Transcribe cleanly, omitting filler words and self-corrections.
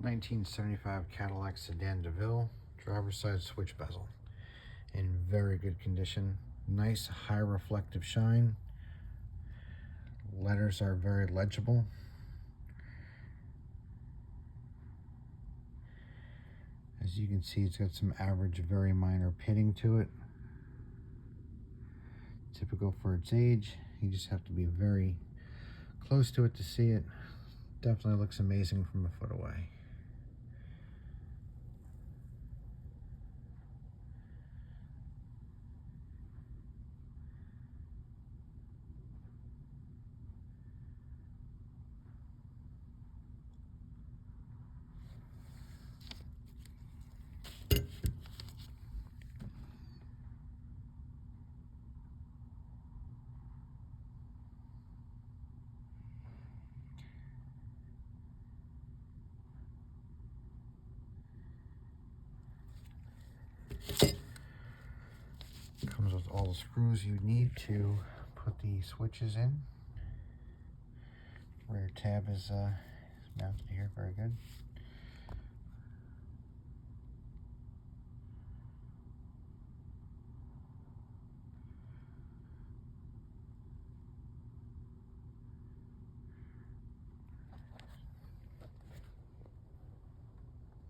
1975 Cadillac Sedan Deville, driver's side switch bezel. In very good condition. Nice high reflective shine. Letters are very legible. As you can see, it's got some average, very minor pitting to it. Typical for its age. You just have to be very close to it to see it. Definitely looks amazing from a foot away. Comes with all the screws you need to put the switches in. Rear tab is mounted here, very good.